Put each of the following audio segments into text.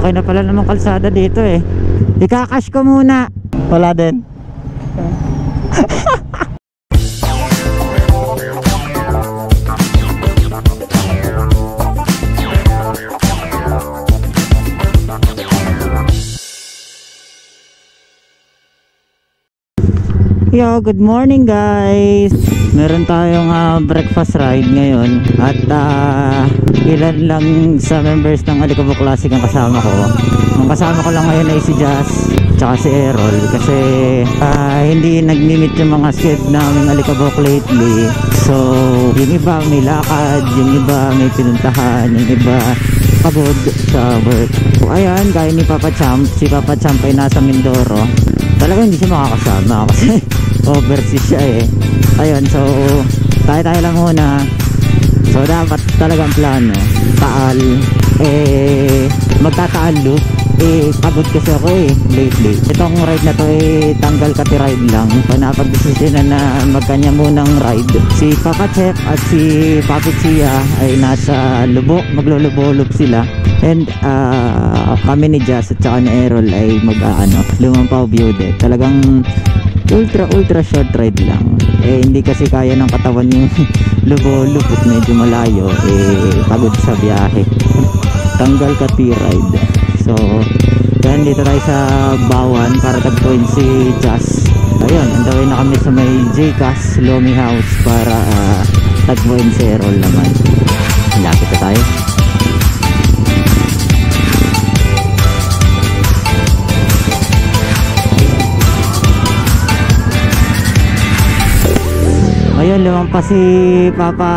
malaki na pala namang kalsada dito eh. Ikakash ko muna. Wala din. Yo, good morning guys. Meron tayong breakfast ride ngayon. At ilan lang sa members ng Alicabok Classic ang kasama ko. Ang kasama ko lang ngayon ay si Jazz tsaka si Errol. Kasi hindi nag-limit yung mga sked naming Alicabok lately. So yung iba may lakad, yung iba may pinuntahan, yung iba pagod sa work. So, ayan, gaya ni Papa Champ. Si Papa Champ ay nasa Mindoro. Talaga hindi siya makakasama kasi overseas siya eh. Ayun, so tayo lang muna. So dapat talagang plano Taal, magtataal loop. Pagod kasi ako lately. Itong ride na to tanggal kati ride lang. Napag-desisyonan na magkanya munang ride. Si Papa Chef at si Papi Chia ay nasa Lubok, maglulubo-loop sila. And kami ni Jazz at saka ni Errol ay Lumampaw view deck. Talagang ultra short ride lang. Hindi kasi kaya ng katawan yung lubo-loop at medyo malayo. Pagod sa biyahe. Tanggal kati ride. So yan, dito tayo sa Bawan para tagpuin si Jazz. Ayun, andaway na kami sa may Jcas Lomi House para tagpuin si Errol naman. Lapit na tayo. Ayun, lumampas si Papa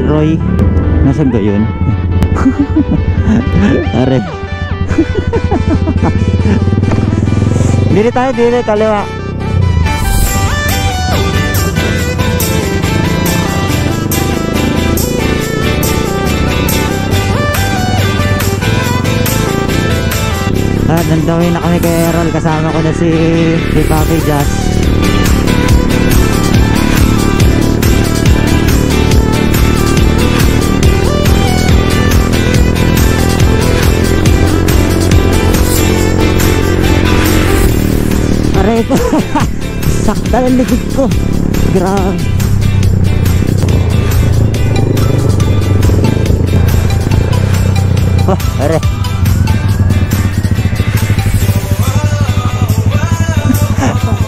Roy. Nasaan ba yun? Are. Dili tayo, kaliwa. Nandawin na kami kay Errol. Kasama ko na si Papi Jazz. Aray ko. Sakta ang likod ko. Grabe. Aray.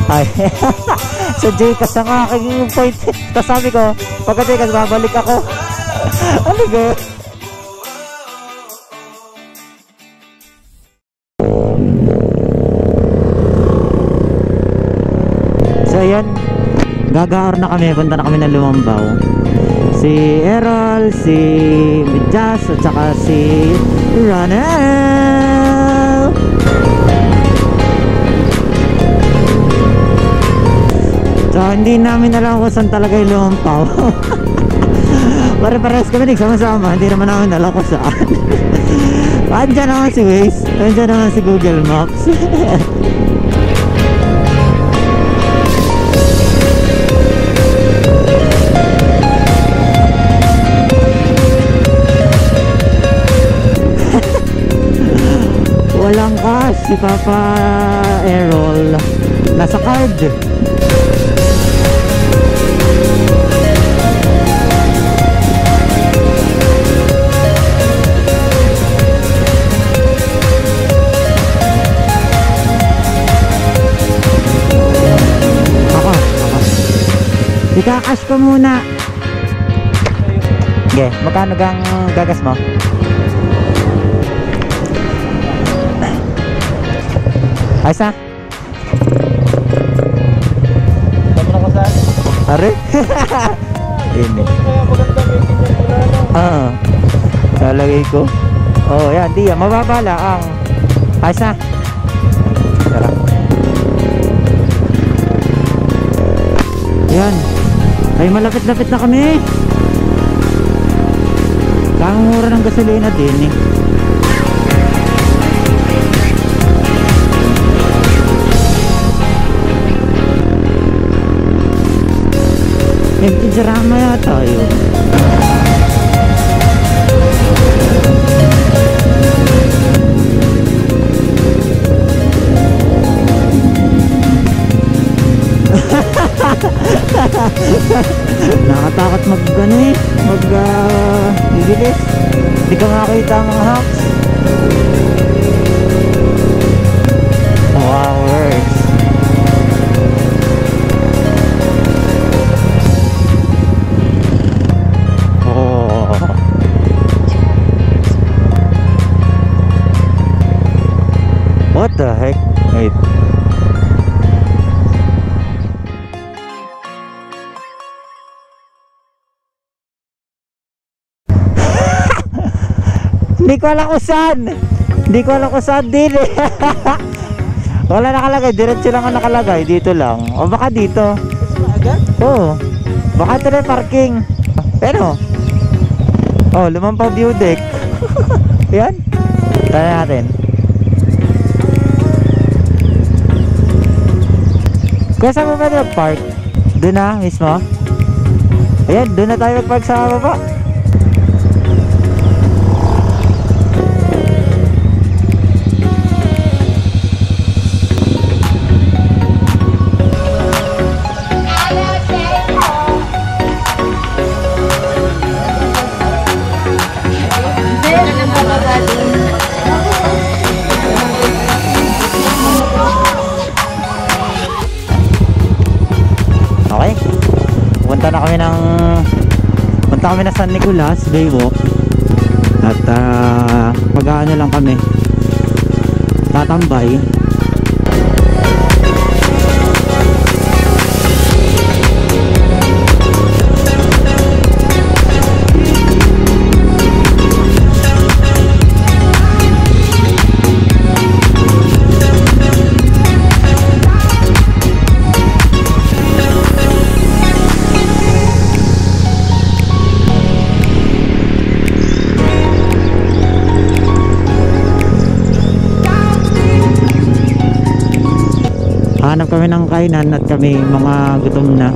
Ay. Sa Jcas ang aking point. Tapos sabi ko, pagka Jcas babalik ako. Ano ba? So ayan, gagaor na kami, punta na kami ng Lumambaw. Si Errol, si Jazz at saka si Ronald. So hindi namin alam kung saan talaga yung Lumambaw. Pare-pares kami nagsama-sama, hindi naman namin alam kung saan. Andyan naman si Waze, andyan naman si Google Maps. Walang cash si Papa Errol. Nasa card. Ako. Ika-cash ko muna. Okay, magkano gang gagas mo? Ayos na? Tama na ko saan? Are? Ini. Salagay ko. Oh, yan, di yan. Mababa lang ang. Ayos na? Tara. Yan. Ay, malapit-lapit na kami. Ang mura ng gasolina din eh. Nagtijarama yata yun. ano eh, bibilis. Hindi ko makakita ang mga hops. Wow, works. Oh. What the heck? Wait. Hindi ko alam kung saan. Hindi ko alam kung saan din eh. Wala nakalagay. Diretso lang ang nakalagay. Dito lang. O baka dito. Oo. Baka ito na parking. Pero oh, lumampaw view deck. Yan. Tara natin. Kaya saan mo ba nag-park? Doon na mismo? Ayan, doon na tayo mag-park sa baba. Okay, punta kami ng San Nicolas Baywalk. At mag-aano lang kami, tatambay. Hanap kami ng kainan at kami mga gutom na.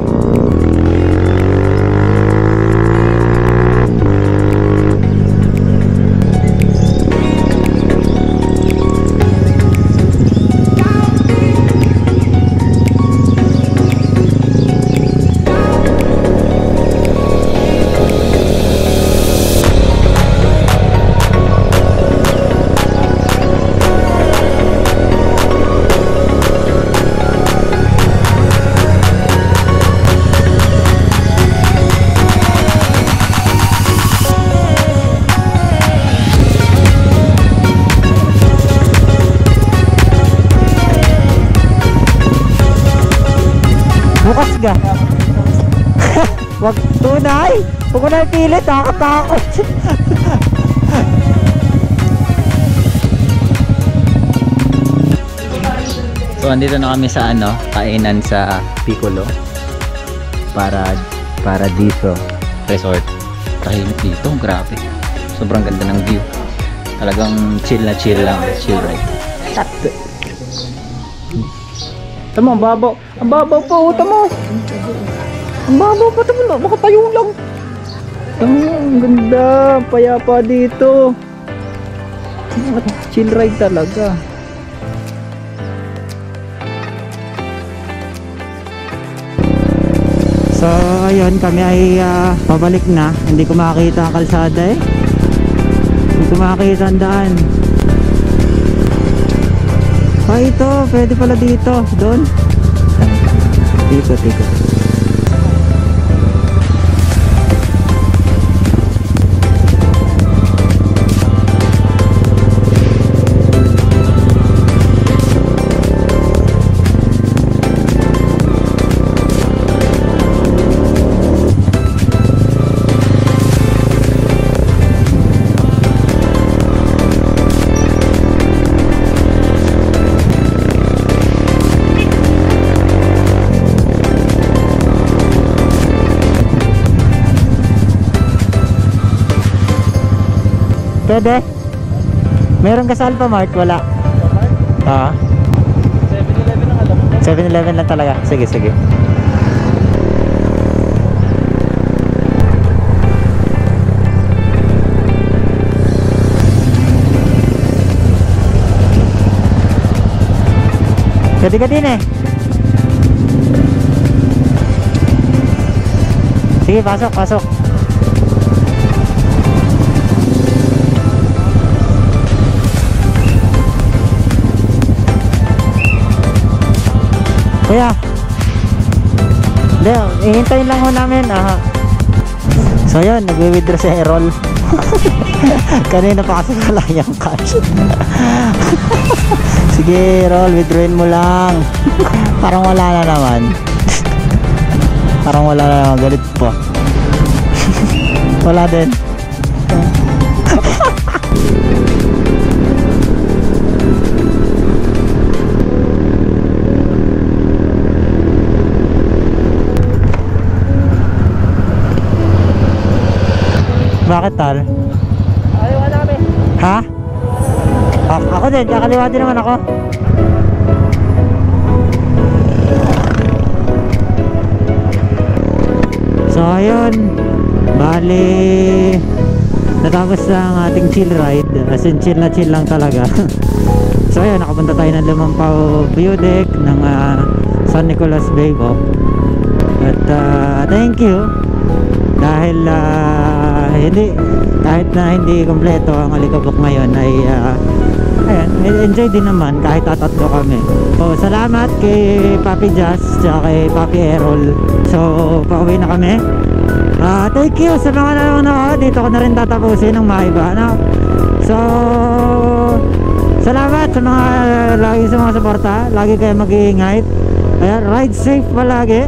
Bukas ka. Wag tunay. Huwag ko na ipilit. Takot. So andito na kami sa kainan sa Piccolo Paradiso Resort. Tahimik dito, grabe. Sobrang ganda ng view. Talagang chill lang, chill ride. Tama, ang babaw. Ang babaw pa, tama. Ang babaw pa, tama. Makatayo lang. Tama, ang ganda. Payapa dito. Chill ride talaga. So, ayun, kami ay pabalik na. Hindi ko makakita ang kalsada eh. Hindi ko makakita ang daan. Ito, pwede pala dito. Doon. Dito. Pwede? Meron ka sa Alphamart? Wala? Alphamart? 7-Eleven ang alam mo? 7-Eleven lang talaga. Sige. Pwede ka din eh. Sige, pasok, pasok. Kuya. Hindi, ihintayin lang ho namin. Aha. So yun, nagwi-withdraw si Errol. Kanina pa kasi wala yung cash. Sige, Errol, withdrawin mo lang. Parang wala na naman. Parang wala na naman, galit po. Wala din. Bakit tal? Kaliwa na kami. Ha? Ako din, kakaliwa din naman ako. So ayun, bali natapos na ang ating chill ride. As in chill na chill lang talaga. So ayun, nakapunta tayo ng Lumampao View Deck ng San Nicolas Bay po. At thank you dahil hindi, kahit na hindi kompleto ang Alikabok ngayon ay ayan, enjoy din naman kahit tatatlo kami. So salamat kay Papi Jazz at kay Papi Errol. So pauwi na kami. Thank you sa mga nanonood. Dito ko na rin tatapusin ng maiba, no? So salamat sa mga lagi sa mga suporta. Lagi kayo mag-iingay. Ayan, ride safe palagi.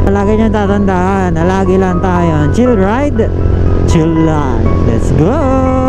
Palagi nyo tatandaan na lagi lang tayo chill ride, chill life. Let's go!